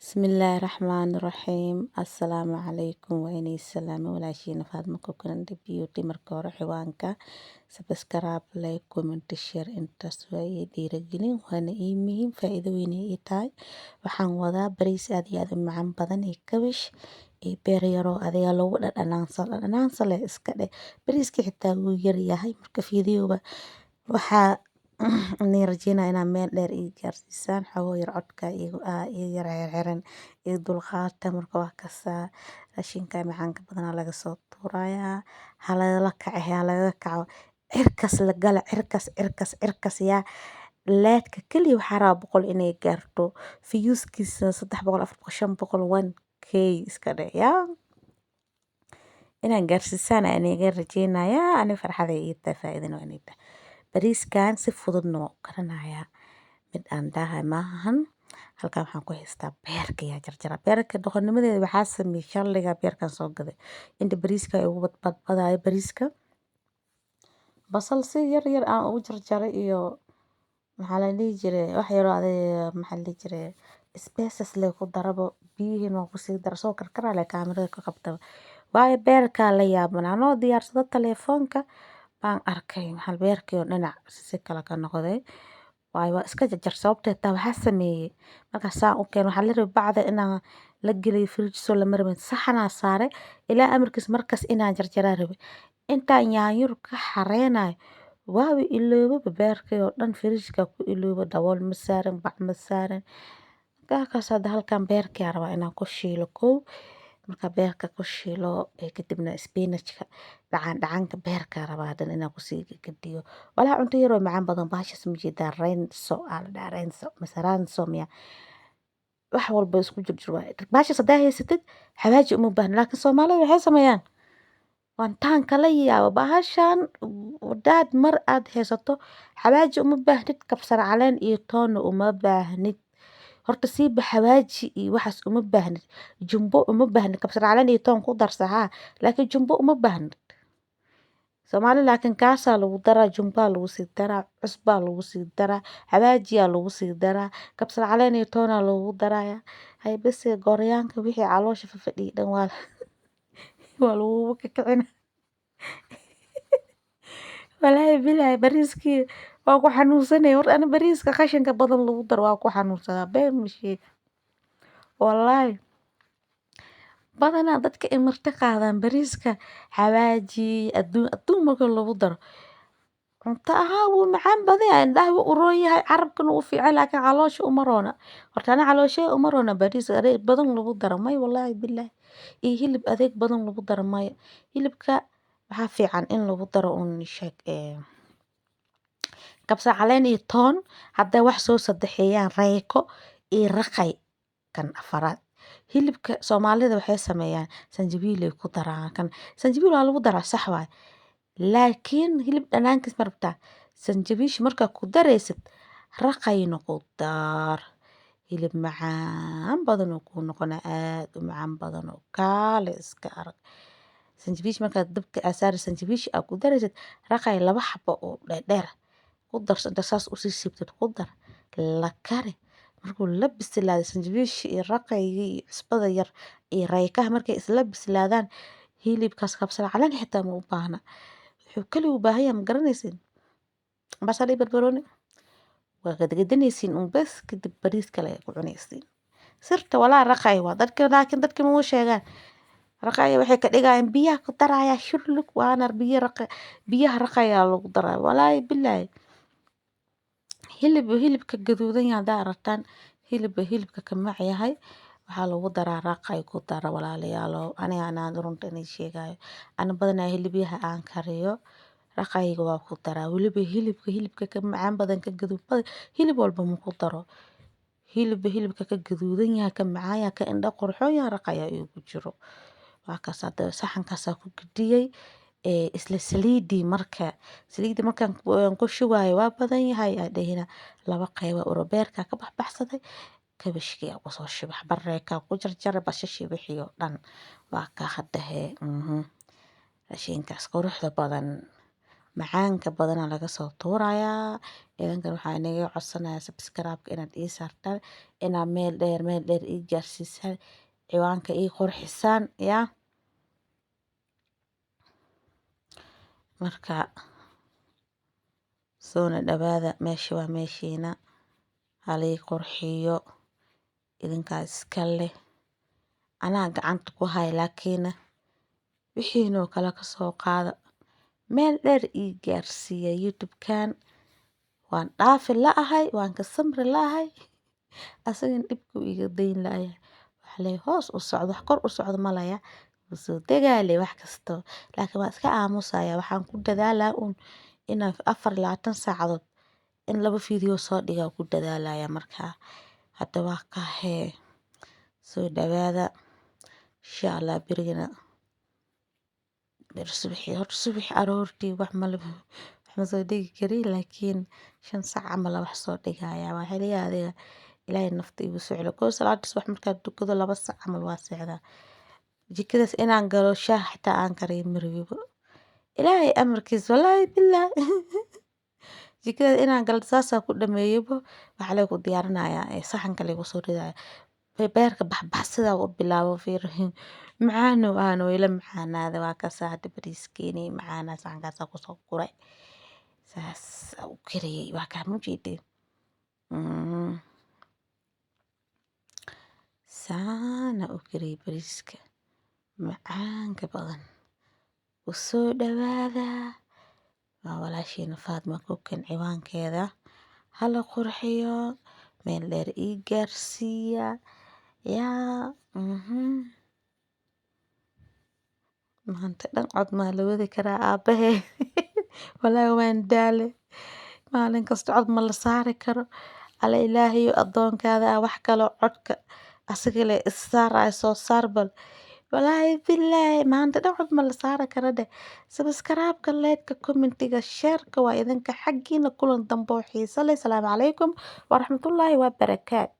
بسم الله الرحمن الرحيم السلام عليكم وإني السلام walaashiina faadma coconut beauty marka hore ciwaanka subscribe like comment share intaas waa ii dhiirigelin waana ii muhiim faa'iido weyn ay ii tahay waxaan wadaa bariis aad iyo aad u macaan badan iyo kabash iyo beer yaroo adiga lagu dhadhanaansan leh iska dheh bariiska xitaa wuu yar yahay marka fiidiyowga waxaa inay rajeynaa inaa meel dheer ii gaarsiisaan xogoo yar codka igu yar xirxiran iyo dulqaata marka wax kasta raashinka macaanka badanaa laga soo tuurayaa halala kace halaga kaco cirkas la gala cirkas yaa leedka kaliya waxaa rabaa 100 inay gaarto fiyuuskiisa 300 400 500 1k iska dhe yaa inaan gaarsiisaan aan iga rajeynayaa ani farxaday ii tahay faa'iidana waa inay tahay bariiskan si fududna waan u karanayaa mid aan daahay maahan halkan waxaan ku haystaa beerka yaa jarjara beerka doqonimadeeda waxaa sameeyey shalliga beerkan soo gaday inta bariiska ay ugu badbadayo bariiska basal si yar yar aan ugu jarjaray iyo maxaa la dhihi jiray wax yaroo maxaa la dhihi jiray spices le ku darabo biyihiina waan kusii dara soo karkaraa le kaamirada ka qabtaba waayo beerkaa la yaabanaa noo diyaarsado telefoonka baan arkay maxal beerkii oo dhinac si kale ka noqday waayo waa iska jarjar sababtoo taa waxaa sameeyey markaa saan u keen waxaa la rabay bacda inaan la geliyo fridge soo lama rabin saxanaa saaray ilaa amarkiis markaas inaan jarjaraa rabay intaan yaanyur ka xareynayo waawi ilooba beerkii oo dhan fridge-ka ku ilooba dabool ma saaran bac ma saaran kaas hadda halkan beerkii aan rabaa inaan ku shiilo kow marka beerka ku shiilo kadibna spinachka dhacanka beerka rabaa haddana inaan kusii gediyo walaa cunto yaroo macaan badan bahashas ma jeedaa raynso aa la dhahaa raynso mise raanso miya wax walba isku jirjir waay bahashas haddaa haysatid xawaaji uma baahna laakiin soomaalida waxay sameeyaan wantaan kala yaabo bahashan hadaad mar aad haysato xawaaji uma baahnid kabsar caleen iyo toonna uma baahnid horta siiba xawaaji iyo waxaas uma baahnid jumbo uma baahnid kabsar caleen iyo toon ku darsa haa laakiin jumbo uma baahnid soomaali laakiin kaasaa lagu daraa jumbaa lagu sii daraa cusbaa lagu sii daraa xawaajiyaa lagu sii daraa kabsar caleen iyo toonaa lagu daraya hay bese gooryaanka wixii caloosha fafadhiyay dhan waa lagugu kikicina walaahi bilaahi bariiskii waa ku xanuunsanaya horta ani bariiska qashinka badan lagu daro waa ku xanuunsadaa been ma sheega wallaahi badanaa dadka ay marti qaadaan bariiska xawaaji adduun marka lagu daro cunto ahaan wuu macaan badan yahay indhaha wuu u roon yahay carabkana wuu fiican laakiin caloosha uma roona horta ani calooshey uma roona bariis adeeg badan lagu daro may wallaahi bilaahi iyo hilib adeeg badan lagu daro maya hilibka waxaa fiican in lagu daro un sheeg kabsar caleen iyo toon hadday wax soo saddexeeyaan reyko iyo raqay kan afaraad hilibka soomaalida waxay sameeyaan sanjabiil ay ku daraan kan sanjabiil waa lagu daraa sax waay laakiin hilib dhanaankiis ma rabtaa sanjabiisha markaa ku daraysid raqayna ku dar hilib macaan badan oo kuu noqona aad u macaan badan oo kaale iska arag sanjabiish markaad dabka asaari sanjabiish aad ku daraysid raqay 2 xabo oo dheer ku darso inta saas usii siibtid ku dar la kari markuu la bislaado sanjabiish iyo raqaygii iyo cusbada yar iyo raykaha markay isla bislaadaan hilibkaas kabsar caleen xitaa ma u baahna wuxuu kaliya u baahan yahay ma garanaysin basal iyo barbarooni waa gadgadanaysiin un bes kadib bariis kale ay ku cunaysiin sirta walaa raqay waa dadka laakiin dadka ma u sheegaan raqaya waxay ka dhigayaan biyaha ku daraya shurlug waana biyaha raqayaa lagu daraya walaahi bilaahi hilibka gaduudan yahay haddaa aragtaan hilibka ka mac yahay waxaa lagu daraa raqay ku dara walaalayaalo aniga anaan runta inay sheegayo ana badanaa hilibyaha aan kariyo raqayga waa ku daraa weliba hilibka ka macaan badan ka gaduud badan hilib walba ma ku daro hilibka ka gaduudan yahay ka macaan yahay ka indha qurxoon yahay raqaya igu jiro waa kaas hadda saxankaasaa ku gediyey isla saliidii markaan ku shubaayo waa badan yahay dhehina 2 qayb oo beerka ka baxbaxsaday kabashkii aan kusoo shubay bareeka ku jarjaray basashii wixii oo dhan waa ka hadda raashinkaas quruxda badan macaanka badanaa laga soo tuurayaa. Idankan waxaa inaga codsanayaa subscribe-ka inaad ii saartaan, inaad meel dheer ii gaarsiisaan, ciwaanka ii qurxisaan yaa. Marka soona dhawaada, meesha waa meeshiina, halii qurxiyo, idinkaa iska leh. Anaa gacanta ku hay laakiin wixiinoo kale ka soo qaada, meel dheer ii gaarsiiya YouTube-kan. Waan dhaafi la'ahay, waan ka samri la'ahay, asagana dhibku iga dayn la'ahay. Wax leh hoos u socdo, wax kor u socdo malaya, wuu soo degaale wax kasto. Laakiin waan iska aamusaya, waxaan ku dadaalaa inaan 24 saacadood in 2 video soo dhigaa ku dadaalaya markaa. Hadda waa ka soo dhawaada. Insha Allah berigana horta subax aroortii wax ma soo dhigi karin, laakiin 5 saac camal wax soo dhigaya. Waa xiliga adiga Ilaahay nafta igu soo celiyo. Koo salaada subax markaa tukado 2 saac camal waa seexdaa. Jikadaas inaan galo shaah xitaa aan kariyo maribo. Ilaahay amarkiis wallaahi billaahi. Jikada inaan galo saasaa ku dhameeyabo. Waxa lagu diyaarinayaa saxanka lagu soo ridaya. Beerka baxbax sida uu bilaabo fiirin. Macaan oo ila macaanaada waa ka saada bariiskeeni macaana saxankaas ku soo guray. Saas u kariyay waa ka mujiidin. Saana u kariyay bariiska macaanka badan. U soo dhawaada. Waa walaashiina Faatma Cooking ciwaankeeda. Hala qurxiyo, meel dheer ii gaarsiiya. Yaa. Maanta dhan cod ma la wadi karaa aabahe. Wallaahi waan daale. Maalin kasta cod ma la saari karo. Alla Ilaahayo addoonkaada wax kale codka asaga le isaaray soo saar bal. Wallaahi billaahi maanta dhan cod ma la saari karo de. Subscribe-ka, like-ka, comment-iga, share-ka waa idinka xaggiina kulan dambe oo xiiso leh. Salaamu calaykum wa rahmatullaahi wa barakaat.